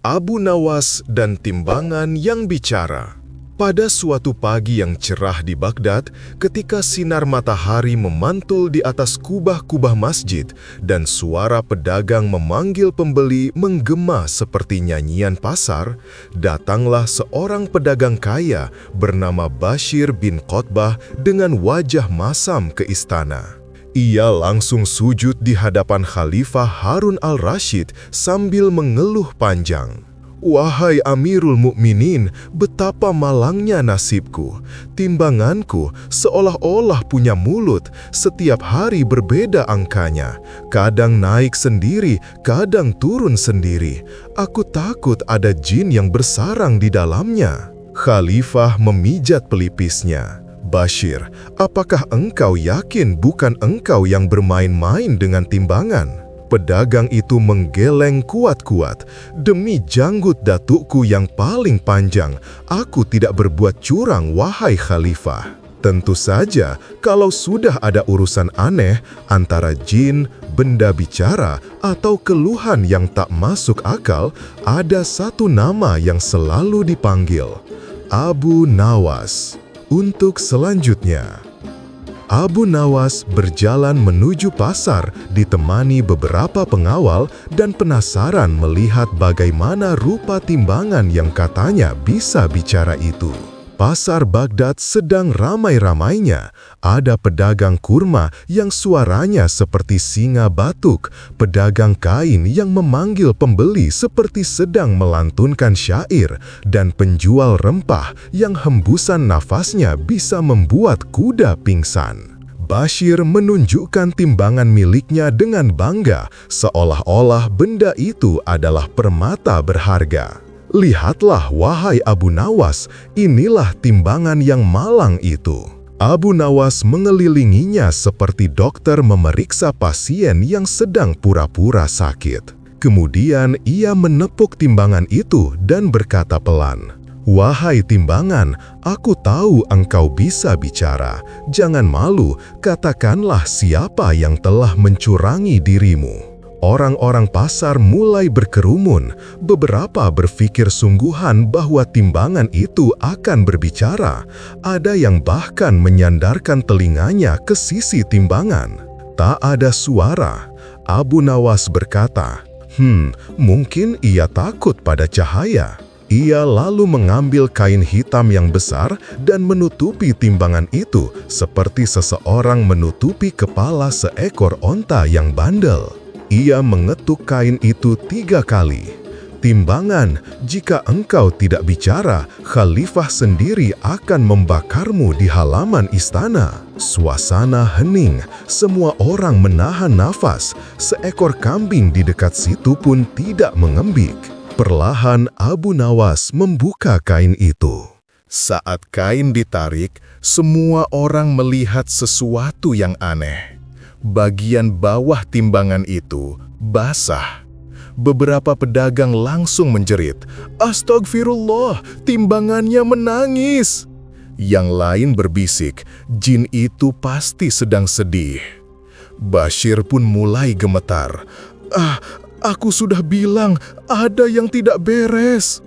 Abu Nawas dan timbangan yang bicara. Pada suatu pagi yang cerah di Baghdad, ketika sinar matahari memantul di atas kubah-kubah masjid dan suara pedagang memanggil pembeli menggema seperti nyanyian pasar, datanglah seorang pedagang kaya bernama Bashir bin Qutbah dengan wajah masam ke istana. Ia langsung sujud di hadapan Khalifah Harun al-Rashid sambil mengeluh panjang. "Wahai Amirul Mukminin, betapa malangnya nasibku. Timbanganku seolah-olah punya mulut, setiap hari berbeda angkanya. Kadang naik sendiri, kadang turun sendiri. Aku takut ada jin yang bersarang di dalamnya." Khalifah memijat pelipisnya. "Bashir, apakah engkau yakin bukan engkau yang bermain-main dengan timbangan?" Pedagang itu menggeleng kuat-kuat. "Demi janggut datukku yang paling panjang, aku tidak berbuat curang, wahai Khalifah." Tentu saja, kalau sudah ada urusan aneh antara jin, benda bicara, atau keluhan yang tak masuk akal, ada satu nama yang selalu dipanggil: Abu Nawas. Untuk selanjutnya, Abu Nawas berjalan menuju pasar ditemani beberapa pengawal dan penasaran melihat bagaimana rupa timbangan yang katanya bisa bicara itu. Pasar Baghdad sedang ramai-ramainya. Ada pedagang kurma yang suaranya seperti singa batuk, pedagang kain yang memanggil pembeli seperti sedang melantunkan syair, dan penjual rempah yang hembusan nafasnya bisa membuat kuda pingsan. Bashir menunjukkan timbangan miliknya dengan bangga, seolah-olah benda itu adalah permata berharga. "Lihatlah, wahai Abu Nawas, inilah timbangan yang malang itu." Abu Nawas mengelilinginya seperti dokter memeriksa pasien yang sedang pura-pura sakit. Kemudian ia menepuk timbangan itu dan berkata pelan, "Wahai timbangan, aku tahu engkau bisa bicara. Jangan malu, katakanlah siapa yang telah mencurangi dirimu." Orang-orang pasar mulai berkerumun. Beberapa berpikir sungguhan bahwa timbangan itu akan berbicara. Ada yang bahkan menyandarkan telinganya ke sisi timbangan. Tak ada suara. Abu Nawas berkata, mungkin ia takut pada cahaya." Ia lalu mengambil kain hitam yang besar dan menutupi timbangan itu seperti seseorang menutupi kepala seekor onta yang bandel. Ia mengetuk kain itu 3 kali. "Timbangan, jika engkau tidak bicara, Khalifah sendiri akan membakarmu di halaman istana." Suasana hening, semua orang menahan nafas. Seekor kambing di dekat situ pun tidak mengembik. Perlahan Abu Nawas membuka kain itu. Saat kain ditarik, semua orang melihat sesuatu yang aneh. Bagian bawah timbangan itu basah. Beberapa pedagang langsung menjerit, "Astagfirullah, timbangannya menangis." Yang lain berbisik, "Jin itu pasti sedang sedih." Bashir pun mulai gemetar. Aku sudah bilang ada yang tidak beres."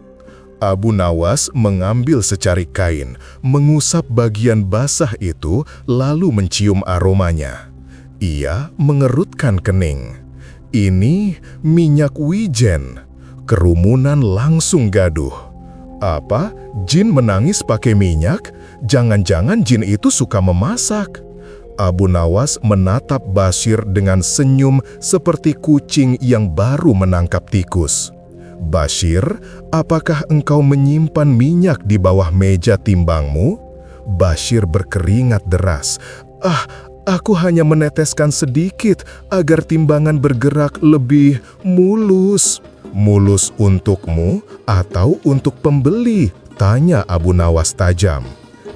Abu Nawas mengambil secari kain, mengusap bagian basah itu, lalu mencium aromanya. Ia mengerutkan kening. Ini minyak wijen. Kerumunan langsung gaduh. "Apa? Jin menangis pakai minyak? Jangan-jangan jin itu suka memasak." Abu Nawas menatap Bashir dengan senyum seperti kucing yang baru menangkap tikus. "Bashir, apakah engkau menyimpan minyak di bawah meja timbangmu?" Bashir berkeringat deras. Aku hanya meneteskan sedikit agar timbangan bergerak lebih mulus." "Mulus untukmu atau untuk pembeli?" tanya Abu Nawas tajam.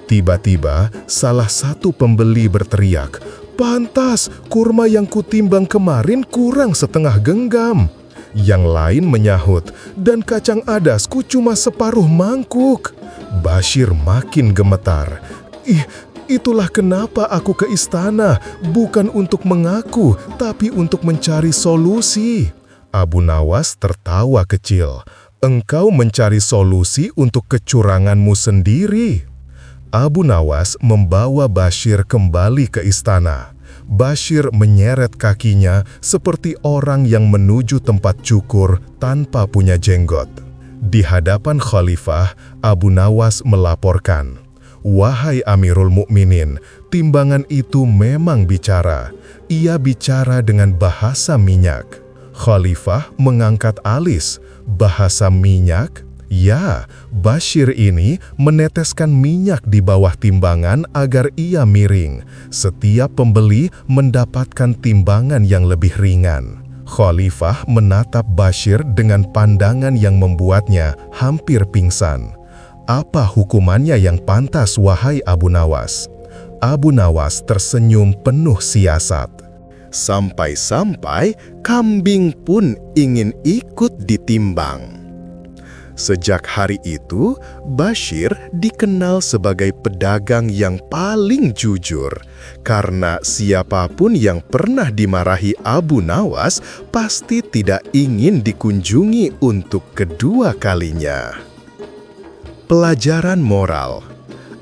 Tiba-tiba, salah satu pembeli berteriak, "Pantas, kurma yang kutimbang kemarin kurang setengah genggam." Yang lain menyahut, "Dan kacang adasku cuma separuh mangkuk." Bashir makin gemetar. Itulah kenapa aku ke istana, bukan untuk mengaku, tapi untuk mencari solusi." Abu Nawas tertawa kecil. engkau mencari solusi untuk kecuranganmu sendiri." Abu Nawas membawa Bashir kembali ke istana. Bashir menyeret kakinya seperti orang yang menuju tempat cukur tanpa punya jenggot. Di hadapan khalifah, Abu Nawas melaporkan, "Wahai Amirul Mukminin, timbangan itu memang bicara. Ia bicara dengan bahasa minyak." Khalifah mengangkat alis. "Bahasa minyak?" Ya, Bashir ini meneteskan minyak di bawah timbangan agar ia miring. Setiap pembeli mendapatkan timbangan yang lebih ringan. Khalifah menatap Bashir dengan pandangan yang membuatnya hampir pingsan. "Apa hukumannya yang pantas, wahai Abu Nawas?" Abu Nawas tersenyum penuh siasat. "Sampai-sampai kambing pun ingin ikut ditimbang." Sejak hari itu, Bashir dikenal sebagai pedagang yang paling jujur. Karena siapapun yang pernah dimarahi Abu Nawas pasti tidak ingin dikunjungi untuk kedua kalinya. Pelajaran moral.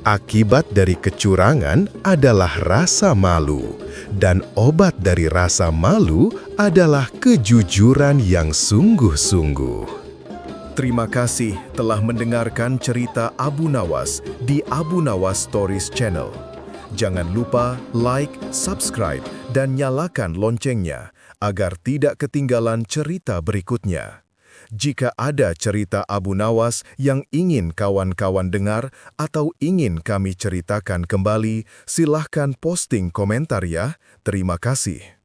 Akibat dari kecurangan adalah rasa malu, dan obat dari rasa malu adalah kejujuran yang sungguh-sungguh. Terima kasih telah mendengarkan cerita Abu Nawas di Abu Nawas Stories Channel. Jangan lupa like, subscribe, dan nyalakan loncengnya agar tidak ketinggalan cerita berikutnya. Jika ada cerita Abu Nawas yang ingin kawan-kawan dengar atau ingin kami ceritakan kembali, silahkan posting komentar ya. Terima kasih.